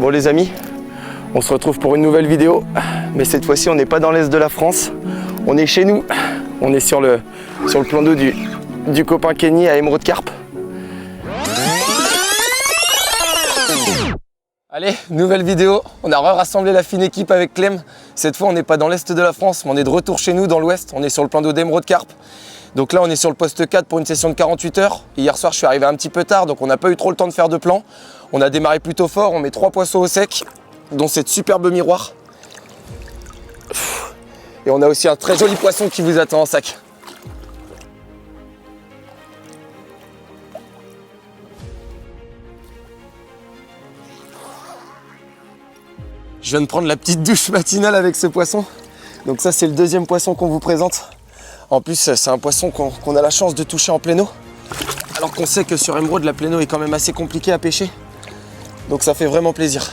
Bon les amis, on se retrouve pour une nouvelle vidéo, mais cette fois-ci on n'est pas dans l'est de la France, on est chez nous, on est sur le plan d'eau du copain Kenny à Émeraude Carpe. Allez, nouvelle vidéo, on a rassemblé la fine équipe avec Clem. Cette fois on n'est pas dans l'est de la France, mais on est de retour chez nous dans l'ouest, on est sur le plan d'eau d'Émeraude Carpe. Donc là on est sur le poste 4 pour une session de 48 heures. Hier soir je suis arrivé un petit peu tard, donc on n'a pas eu trop le temps de faire de plan. On a démarré plutôt fort, on met 3 poissons au sec, dont cette superbe miroir. Et on a aussi un très joli poisson qui vous attend en sac. Je viens de prendre la petite douche matinale avec ce poisson. Donc ça c'est le deuxième poisson qu'on vous présente. En plus c'est un poisson qu'on a la chance de toucher en pleine eau. Alors qu'on sait que sur Émeraude la pleine eau est quand même assez compliquée à pêcher. Donc ça fait vraiment plaisir.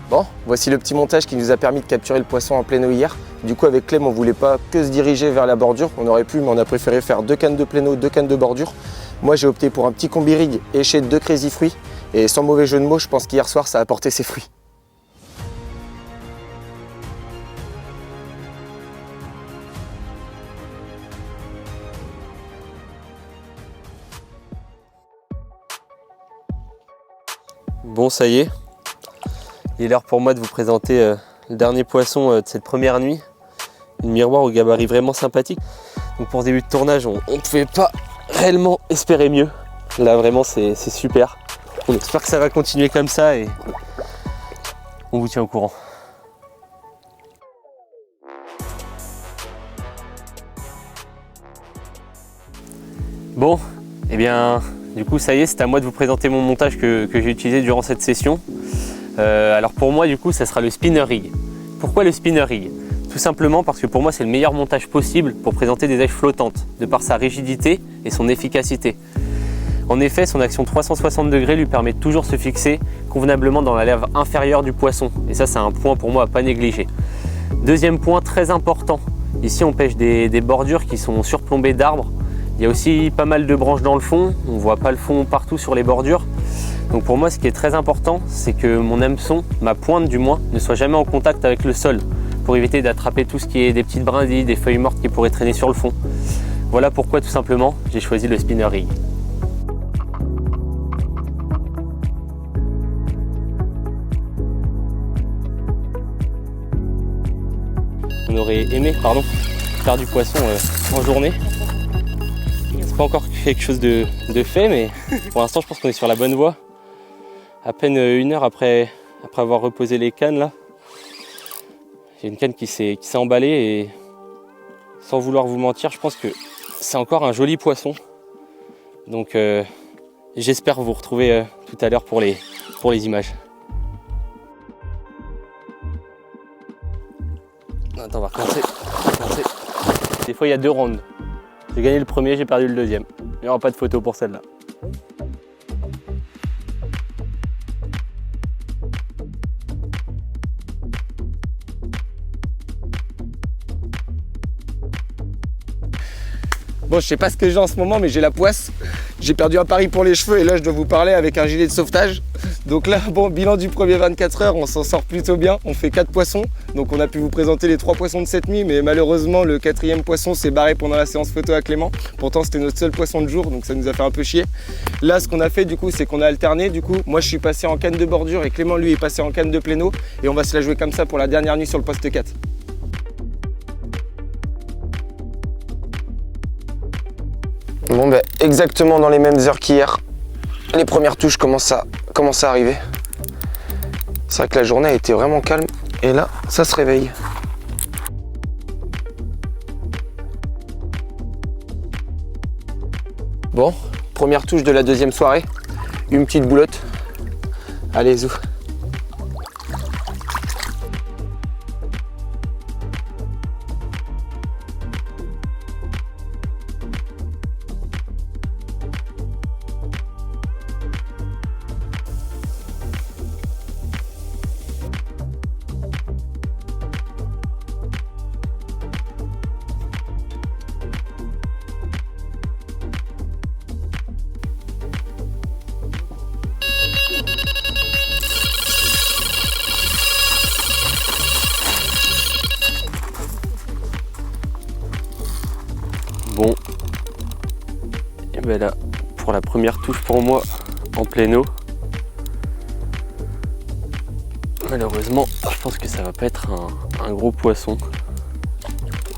Bon, voici le petit montage qui nous a permis de capturer le poisson en pleine eau hier. Du coup avec Clem on voulait pas que se diriger vers la bordure, on aurait pu mais on a préféré faire 2 cannes de pleine eau, 2 cannes de bordure. Moi j'ai opté pour un petit combi rig éché de 2 crazy fruits et sans mauvais jeu de mots, je pense qu'hier soir ça a porté ses fruits. Bon ça y est, il est l'heure pour moi de vous présenter le dernier poisson de cette première nuit. Une miroir au gabarit vraiment sympathique. Donc pour ce début de tournage, on ne pouvait pas réellement espérer mieux. Là vraiment c'est super. On espère que ça va continuer comme ça et on vous tient au courant. Bon, et bien du coup ça y est, c'est à moi de vous présenter mon montage que j'ai utilisé durant cette session. Alors pour moi du coup ça sera le spinner rig. Pourquoi le spinner rig? Tout simplement parce que pour moi c'est le meilleur montage possible pour présenter des ailes flottantes, de par sa rigidité et son efficacité. En effet, son action 360 degrés lui permet de toujours se fixer convenablement dans la lèvre inférieure du poisson. Et ça c'est un point pour moi à pas négliger. Deuxième point très important, ici on pêche des bordures qui sont surplombées d'arbres. Il y a aussi pas mal de branches dans le fond, on ne voit pas le fond partout sur les bordures. Donc pour moi ce qui est très important, c'est que mon hameçon, ma pointe du moins, ne soit jamais en contact avec le sol, pour éviter d'attraper tout ce qui est des petites brindilles, des feuilles mortes qui pourraient traîner sur le fond. Voilà pourquoi tout simplement j'ai choisi le spinner rig. On aurait aimé faire du poisson en journée. C'est pas encore quelque chose de fait, mais pour l'instant je pense qu'on est sur la bonne voie. À peine 1 heure après avoir reposé les cannes là, il y a une canne qui s'est emballée et sans vouloir vous mentir, je pense que c'est encore un joli poisson. Donc j'espère vous retrouver tout à l'heure pour les images. Attends, on va recommencer. Des fois il y a 2 rounds. J'ai gagné le premier, j'ai perdu le deuxième. Il n'y aura pas de photo pour celle-là. Bon, je sais pas ce que j'ai en ce moment, mais j'ai la poisse. J'ai perdu un pari pour les cheveux et là, je dois vous parler avec un gilet de sauvetage. Donc là, bon, bilan du premier 24 heures, on s'en sort plutôt bien. On fait 4 poissons. Donc on a pu vous présenter les 3 poissons de cette nuit, mais malheureusement, le 4e poisson s'est barré pendant la séance photo à Clément. Pourtant, c'était notre seul poisson de jour, donc ça nous a fait un peu chier. Là, ce qu'on a fait, du coup, c'est qu'on a alterné. Du coup, moi, je suis passé en canne de bordure et Clément, lui, est passé en canne de pleine eau. Et on va se la jouer comme ça pour la dernière nuit sur le poste 4. Bon ben exactement dans les mêmes heures qu'hier, les premières touches commencent à arriver. C'est vrai que la journée a été vraiment calme et là ça se réveille. Bon, première touche de la deuxième soirée, une petite boulotte. Allez zou. Bon, et ben là, pour la première touche pour moi, en pleine eau. Malheureusement, je pense que ça va pas être un gros poisson.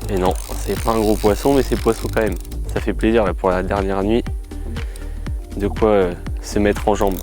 Et non, c'est pas un gros poisson, mais c'est poisson quand même. Ça fait plaisir là pour la dernière nuit. De quoi se mettre en jambe.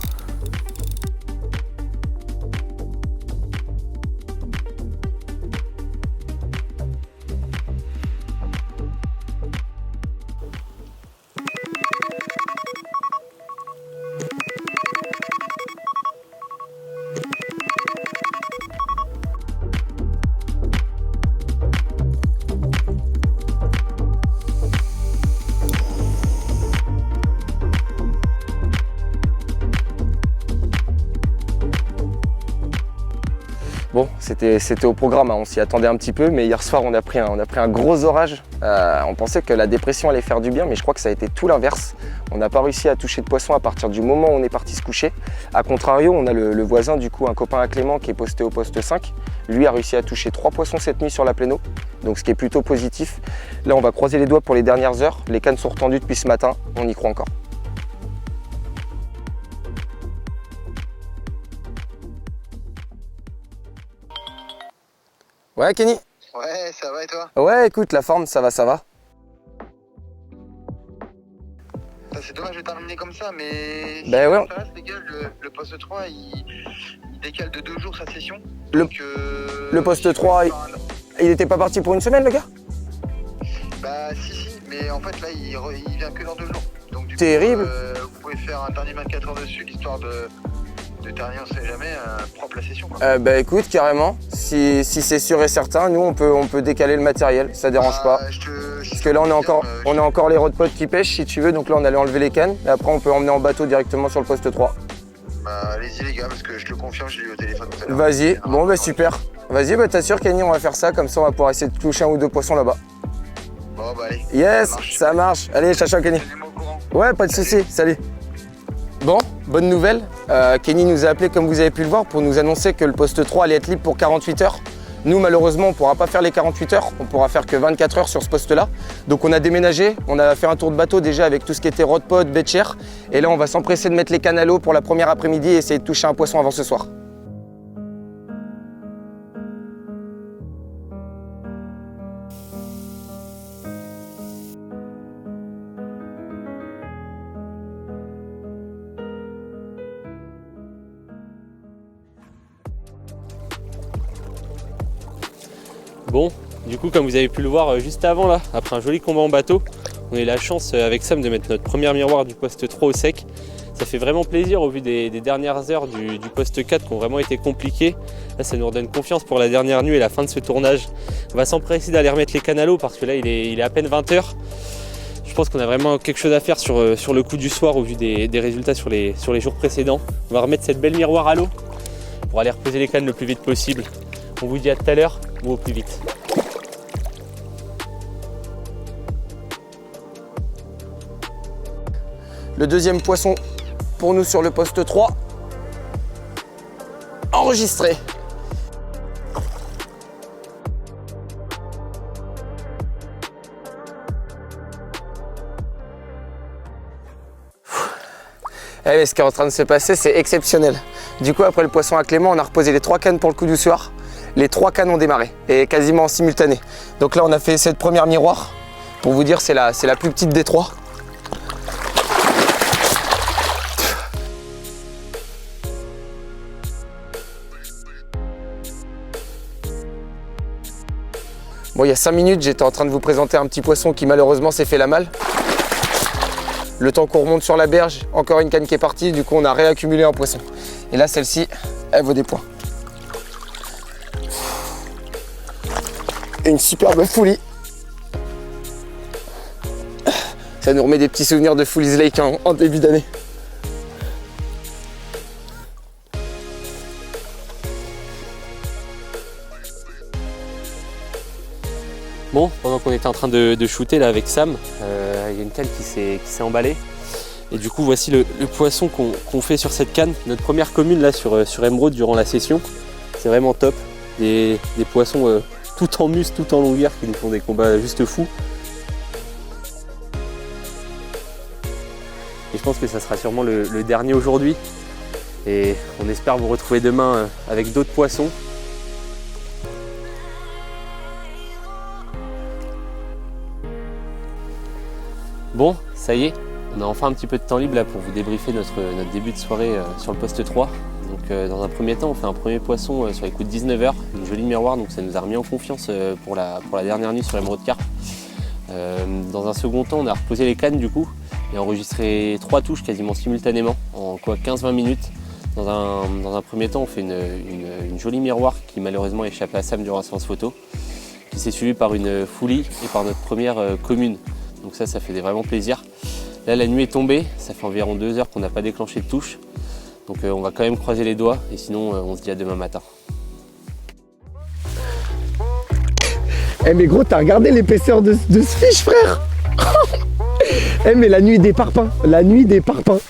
Bon, c'était au programme, hein. On s'y attendait un petit peu, mais hier soir on a pris un gros orage. On pensait que la dépression allait faire du bien, mais je crois que ça a été tout l'inverse. On n'a pas réussi à toucher de poisson à partir du moment où on est parti se coucher. A contrario, on a le voisin, du coup, un copain à Clément qui est posté au poste 5. Lui a réussi à toucher 3 poissons cette nuit sur la pleine eau, donc ce qui est plutôt positif. Là, on va croiser les doigts pour les dernières heures. Les cannes sont retendues depuis ce matin, on y croit encore. Ouais, Kenny? Ouais, ça va et toi? Ouais, écoute, la forme, ça va, ça va. C'est dommage de terminer comme ça, mais Ben ouais. Ça reste, les gars, le poste 3, il décale de 2 jours sa session. Le poste 3, il était pas parti pour une semaine, le gars? Bah si, mais en fait là, il vient que dans 2 jours. Donc du Terrible. coup, vous pouvez faire un dernier 24 heures dessus, histoire de terminer, on sait jamais, propre la session, quoi. Bah écoute, carrément, si c'est sûr et certain, nous on peut décaler le matériel, ça dérange pas. Parce que là on est encore les rod pods qui pêchent si tu veux, donc là on allait enlever les cannes, et après on peut emmener en bateau directement sur le poste 3. Bah allez-y les gars, parce que je te confirme, je l'ai eu au téléphone tout à l'heure. Vas-y, bon bah super. Vas-y, bah t'assures Kenny, on va faire ça, comme ça on va pouvoir essayer de toucher 1 ou 2 poissons là-bas. Bon bah allez. Yes, ça marche. Allez, ciao Kenny. Tenez-moi au courant. Ouais, pas de soucis, salut. Bon, bonne nouvelle, Kenny nous a appelé comme vous avez pu le voir pour nous annoncer que le poste 3 allait être libre pour 48 heures. Nous malheureusement on ne pourra pas faire les 48 heures, on pourra faire que 24 heures sur ce poste là. Donc on a déménagé, on a fait un tour de bateau déjà avec tout ce qui était rod pod, bait chair. Et là on va s'empresser de mettre les cannes à l'eau pour la première après-midi et essayer de toucher un poisson avant ce soir. Bon, du coup, comme vous avez pu le voir juste avant, là, après un joli combat en bateau, on a eu la chance avec Sam de mettre notre première miroir du poste 3 au sec. Ça fait vraiment plaisir au vu des dernières heures du poste 4 qui ont vraiment été compliquées. Là, ça nous redonne confiance pour la dernière nuit et la fin de ce tournage. On va s'empresser d'aller remettre les cannes à l'eau parce que là, il est à peine 20 h. Je pense qu'on a vraiment quelque chose à faire sur le coup du soir au vu des résultats sur les jours précédents. On va remettre cette belle miroir à l'eau pour aller reposer les cannes le plus vite possible. On vous dit à tout à l'heure ou au plus vite. Le deuxième poisson pour nous sur le poste 3. Enregistré. Eh, ce qui est en train de se passer, c'est exceptionnel. Du coup, après le poisson à Clément, on a reposé les 3 cannes pour le coup du soir. Les 3 cannes ont démarré, et quasiment en simultané. Donc là, on a fait cette première miroir. Pour vous dire, c'est la plus petite des 3. Bon, il y a 5 minutes, j'étais en train de vous présenter un petit poisson qui malheureusement s'est fait la malle. Le temps qu'on remonte sur la berge, encore une canne qui est partie, du coup on a réaccumulé un poisson. Et là, celle-ci, elle vaut des points. Une superbe foulie. Ça nous remet des petits souvenirs de Fool's Lake en début d'année. Bon, pendant qu'on était en train de shooter là avec Sam, il y a une canne qui s'est emballée. Et du coup, voici le poisson qu'on fait sur cette canne. Notre première commune là sur Emeraude durant la session. C'est vraiment top. Des poissons tout en muscle, tout en longueur qui nous font des combats juste fous. je pense que ça sera sûrement le dernier aujourd'hui. Et on espère vous retrouver demain avec d'autres poissons. Bon, ça y est, on a enfin un petit peu de temps libre là pour vous débriefer notre début de soirée sur le poste 3. Donc dans un premier temps, on fait un premier poisson sur les coups de 19 h, une jolie miroir, donc ça nous a remis en confiance pour la dernière nuit sur l'émeraude carpe. Dans un second temps, on a reposé les cannes du coup et enregistré 3 touches quasiment simultanément en quoi 15-20 minutes. Dans un premier temps, on fait une jolie miroir qui malheureusement a échappé à Sam durant la séance photo, qui s'est suivie par une foulie et par notre première commune. Donc ça fait vraiment plaisir. Là, la nuit est tombée, ça fait environ 2 heures qu'on n'a pas déclenché de touche. Donc on va quand même croiser les doigts et sinon on se dit à demain matin. Eh mais gros, t'as regardé l'épaisseur de ce fiche, frère. Eh mais la nuit des parpaings, la nuit des parpaings.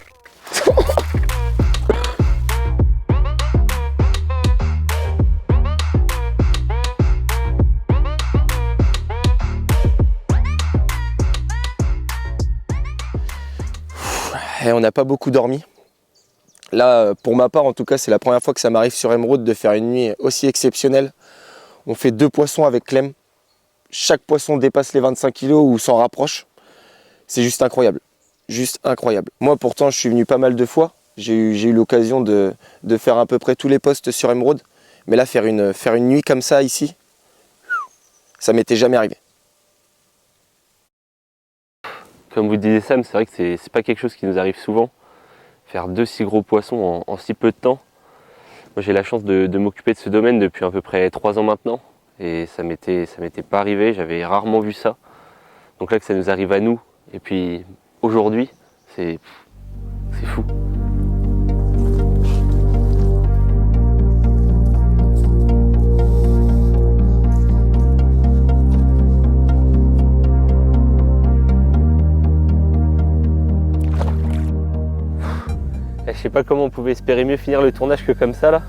Et on n'a pas beaucoup dormi. Là, pour ma part, en tout cas, c'est la première fois que ça m'arrive sur Emeraude de faire une nuit aussi exceptionnelle. On fait 2 poissons avec Clem. Chaque poisson dépasse les 25 kg ou s'en rapproche. C'est juste incroyable. Juste incroyable. Moi, pourtant, je suis venu pas mal de fois. J'ai eu l'occasion de faire à peu près tous les postes sur Emeraude. Mais là, faire une nuit comme ça ici, ça m'était jamais arrivé. Comme vous disiez Sam, c'est vrai que c'est pas quelque chose qui nous arrive souvent. Faire 2 si gros poissons en si peu de temps. Moi j'ai la chance de m'occuper de ce domaine depuis à peu près 3 ans maintenant. Et ça m'était pas arrivé, j'avais rarement vu ça. Donc là que ça nous arrive à nous, et puis aujourd'hui, c'est fou. Je sais pas comment on pouvait espérer mieux finir le tournage que comme ça là.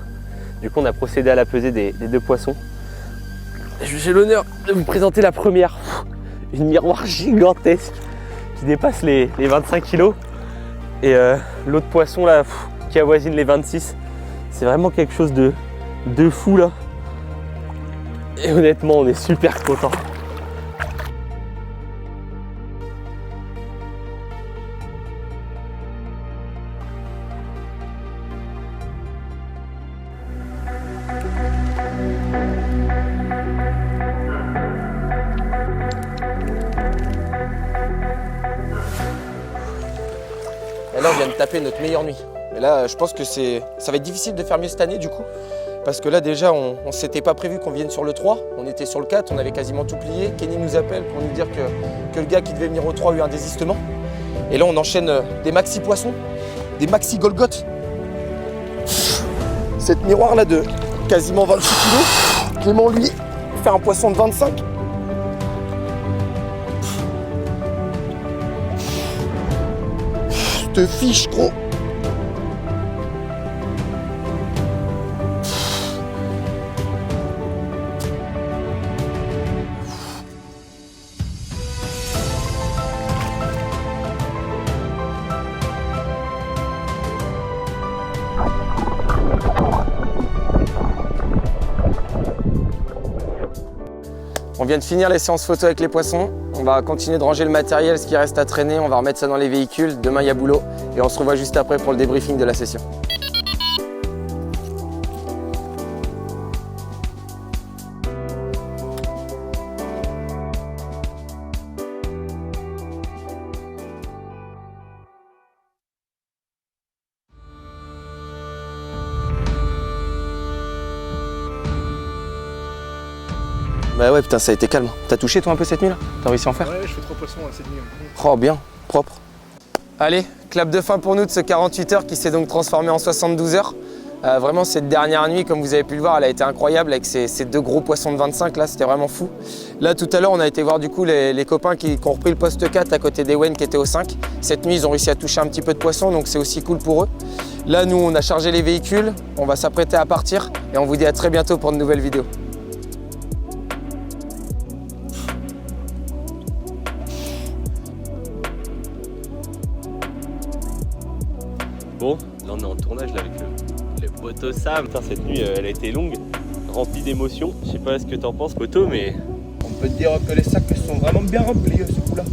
Du coup on a procédé à la pesée des 2 poissons. J'ai l'honneur de vous présenter la première. Une miroir gigantesque qui dépasse les 25 kg. Et l'autre poisson là qui avoisine les 26. C'est vraiment quelque chose de fou là. Et honnêtement on est super contents. Et là, on vient de taper notre meilleure nuit. Et là, je pense que ça va être difficile de faire mieux cette année du coup. Parce que là, déjà, on ne s'était pas prévu qu'on vienne sur le 3. On était sur le 4, on avait quasiment tout plié. Kenny nous appelle pour nous dire que le gars qui devait venir au 3 a eu un désistement. Et là, on enchaîne des maxi poissons, des maxi golgotes. Cette miroir là de quasiment 26 kg. Clément, lui, fait un poisson de 25. Te fiche, gros. On vient de finir les séances photo avec les poissons. On va continuer de ranger le matériel, ce qui reste à traîner. On va remettre ça dans les véhicules. Demain, il y a boulot. Et on se revoit juste après pour le débriefing de la session. Bah ouais, putain, ça a été calme. T'as touché toi un peu cette nuit là? T'as réussi à en faire? Ouais, je fais 3 poissons cette nuit. Oh, bien, propre. Allez, clap de fin pour nous de ce 48 heures qui s'est donc transformé en 72 heures. Vraiment, cette dernière nuit, comme vous avez pu le voir, elle a été incroyable avec ces 2 gros poissons de 25 là, c'était vraiment fou. Là, tout à l'heure, on a été voir du coup les copains qui ont repris le poste 4 à côté d'Ewen qui était au 5. Cette nuit, ils ont réussi à toucher un petit peu de poissons, donc c'est aussi cool pour eux. Là, nous, on a chargé les véhicules, on va s'apprêter à partir et on vous dit à très bientôt pour de nouvelles vidéos. Bon, là on est en tournage là, avec le poteau Sam. Putain, cette nuit elle a été longue, remplie d'émotions. Je sais pas ce que t'en penses, poteau, mais On peut dire que les sacs sont vraiment bien remplis ce coup-là.